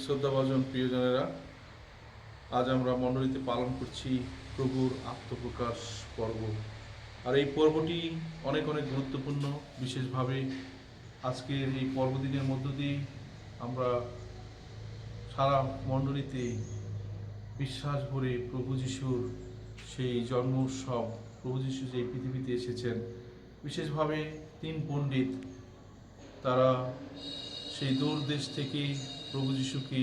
শ্রদ্ধাভাজন প্রিয়জনেরা, আজ আমরা মণ্ডলীতে পালন করছি প্রভুর আত্মপ্রকাশ পর্ব। আর এই পর্বটি অনেক অনেক গুরুত্বপূর্ণ। বিশেষভাবে আজকের এই পর্বদিনের মধ্য দিয়ে আমরা সারা মণ্ডলীতে বিশ্বাস ভরে প্রভু যিশুর সেই জন্ম উৎসব, প্রভু যিশু যে পৃথিবীতে এসেছেন, বিশেষভাবে তিন পণ্ডিত তারা সেই দূর দেশ থেকে প্রভু যিশুকে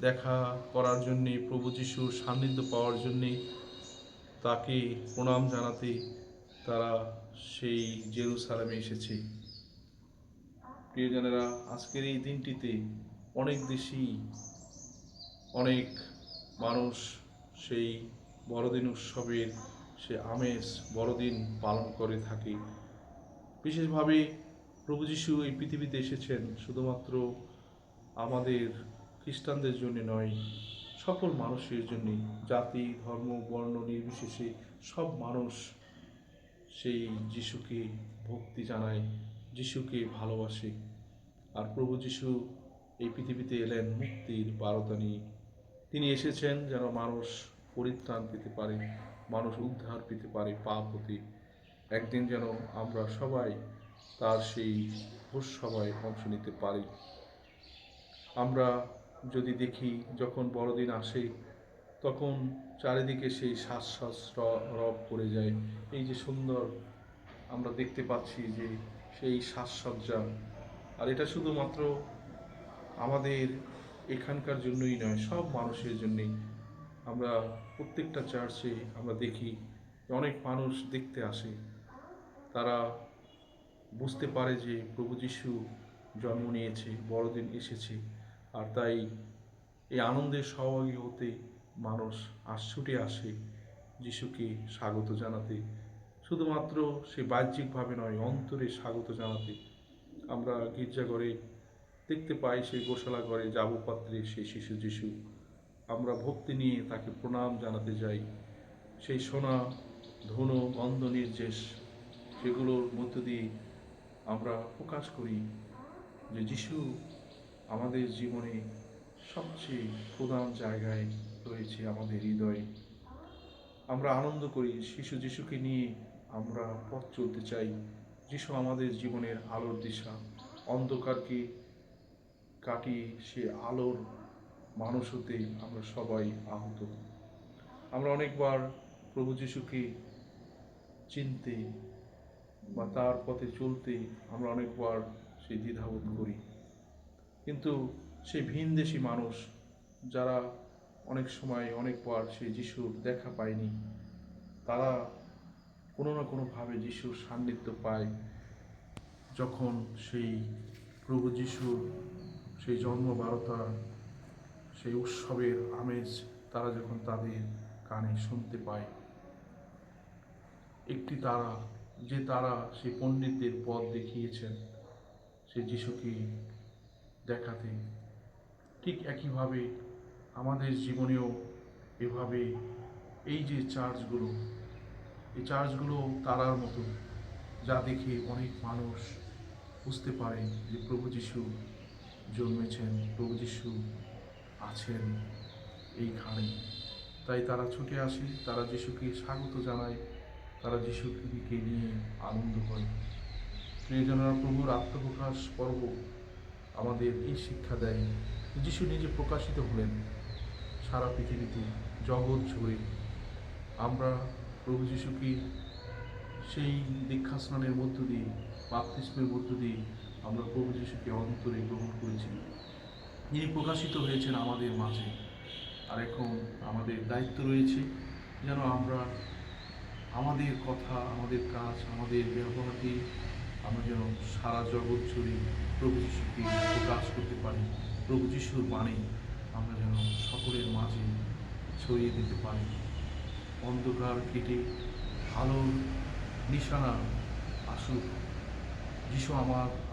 দেখা করার জন্যে, প্রভু যিশুর সান্নিধ্য পাওয়ার জন্যে, তাকে প্রণাম জানাতে তারা সেই জেরুসালেমে এসেছে। প্রিয়জনেরা, আজকের এই দিনটিতে অনেক দেশেই অনেক মানুষ সেই বড়দিন উৎসবের সে আমেজ বড়দিন পালন করে থাকে। বিশেষভাবে প্রভু যিশু এই পৃথিবীতে এসেছেন শুধুমাত্র আমাদের খ্রিস্টানদের জন্য নয়, সকল মানুষের জন্য। জাতি, ধর্ম, বর্ণ নির্বিশেষে সব মানুষ সেই যিশুকে ভক্তি জানায়, যিশুকে ভালোবাসে। আর প্রভু যিশু এই পৃথিবীতে এলেন মুক্তির বার্তা নিয়ে। তিনি এসেছেন যেন মানুষ পরিত্রাণ পেতে পারে, মানুষ উদ্ধার পেতে পারে পাপ হতে। একদিন যেন আমরা সবাই তার সেই ভোজ সভায় অংশ নিতে পারি। আমরা যদি দেখি, যখন বড়দিন আসে তখন চারিদিকে সেই শ্বাস রব পড়ে যায়। এই যে সুন্দর আমরা দেখতে পাচ্ছি যে সেই সাজসজ্জা, আর এটা শুধুমাত্র আমাদের এখানকার জন্যই নয়, সব মানুষের জন্যই। আমরা প্রত্যেকটা চার্চে আমরা দেখি অনেক মানুষ দেখতে আসে। তারা বুঝতে পারে যে প্রভু যিশু জন্ম নিয়েছে, বড়দিন এসেছে, আর তাই এই আনন্দের সহভাগী হতে মানুষ ছুটে আসে যিশুকে স্বাগত জানাতে। শুধুমাত্র সে বাহ্যিকভাবে নয়, অন্তরে স্বাগত জানাতে। আমরা গির্জাঘরে দেখতে পাই সেই গোশালা ঘরে যাবপাত্রে সেই শিশু যিশু। আমরা ভক্তি নিয়ে তাকে প্রণাম জানাতে যাই। সেই সোনা, ধনু, গন্ধ, নির্যাস, সেগুলোর মধ্য দিয়ে আমরা প্রকাশ করি যে যিশু আমাদের জীবনে সবচেয়ে প্রধান জায়গায় রয়েছে, আমাদের হৃদয়ে। আমরা আনন্দ করি, শিশু যিশুকে নিয়ে আমরা পথ চলতে চাই। যিশু আমাদের জীবনের আলোর দিশা, অন্ধকারকে কাটিয়ে সে আলোর মানুষ হতে আমরা সবাই আহত। আমরা অনেকবার প্রভু যিশুকে চিনতে বা তার পথে চলতে আমরা অনেকবার সেই দ্বিধাবোধ করি। কিন্তু সেই ভিনদেশী মানুষ যারা অনেক সময় অনেকবার সেই যিশুর দেখা পায়নি, তারা কোনো না কোনোভাবে যিশুর সান্নিধ্য পায় যখন সেই প্রভু যিশুর সেই জন্ম বারতা, সেই উৎসবের আমেজ তারা যখন তাদের কানে শুনতে পায়। একটি তারা, যে তারা সেই পণ্ডিতদের পথ দেখিয়েছেন সেই যিশুকে দেখাতে, ঠিক একইভাবে আমাদের জীবনেও এভাবে এই যে চার্চগুলো, এই চার্চগুলো তারার মতো, যা দেখে অনেক মানুষ বুঝতে পারে যে প্রভু যিশু জন্মেছেন, প্রভু যিশু আছেন এইখানে। তাই তারা ছুটে আসে, তারা যিশুকে স্বাগত জানায়, তারা যিশুকে নিয়ে আনন্দ করে। প্রিয়জনেরা, প্রভুর আত্মপ্রকাশ পর্ব আমাদের এই শিক্ষা দেয়, যিশু নিজে প্রকাশিত হলেন সারা পৃথিবীতে, জগৎ জুড়ে। আমরা প্রভু যিশুকে সেই দীক্ষা স্নানের মধ্য দিয়ে, বাপ্তিস্মের মধ্য দিয়ে আমরা প্রভু যিশুকে অন্তরে গ্রহণ করেছি। তিনি প্রকাশিত হয়েছেন আমাদের মাঝে। আর এখন আমাদের দায়িত্ব রয়েছে যেন আমরা আমাদের কথা, আমাদের কাজ, আমাদের ব্যবহার দিয়ে আমরা যেন সারা জগৎ জুড়ে প্রভু যিশুকে প্রকাশ করতে পারি। প্রভু যিশুর বাণী আমরা যেন সকলের মাঝে ছড়িয়ে দিতে পারি। অন্ধকার কেটে আলোর নিশানা আসুক। যিশু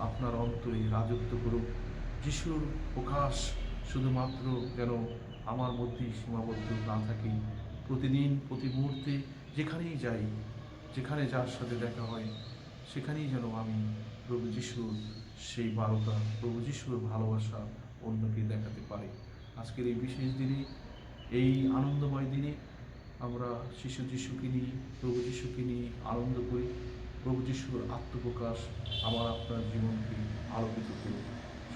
আপনার অন্তরে রাজত্ব করুক। যিশুর প্রকাশ শুধুমাত্র যেন আমার মধ্যেই সীমাবদ্ধ না থাকে। প্রতিদিন, প্রতি মুহূর্তে যেখানেই যাই, যেখানে যার সাথে দেখা হয়, সেখানেই যেন আমি প্রভু যিশুর সেই বার্তা, প্রভু যিশুর ভালোবাসা অন্যকে দেখাতে পারি। আজকের এই বিশেষ দিনে, এই আনন্দময় দিনে আমরা শিশু যিশুকে নিয়ে, প্রভু যিশুকে নিয়ে আনন্দ করি। প্রভু যিশুর আত্মপ্রকাশ আমার আপনার জীবনকে আলোকিত করুন,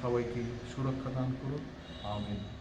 সবাইকে সুরক্ষা দান করুন। আমেন।